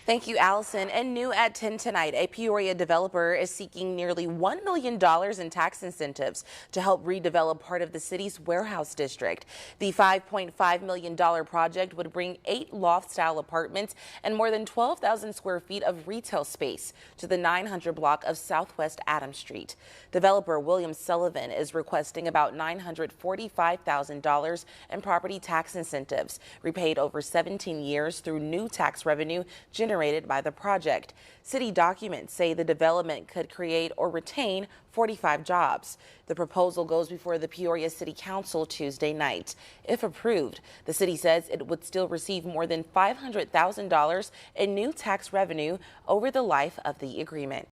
Thank you, Allison. And new at 10 tonight, a Peoria developer is seeking nearly $1 million in tax incentives to help redevelop part of the city's warehouse district. The $5.5 million project would bring 8 loft-style apartments and more than 12,000 square feet of retail space to the 900 block of Southwest Adams Street. Developer William Sullivan is requesting about $945,000 in property tax incentives, repaid over 17 years through new tax revenue generated by the project. City documents say the development could create or retain 45 jobs. The proposal goes before the Peoria City Council Tuesday night. If approved, the city says it would still receive more than $500,000 in new tax revenue over the life of the agreement.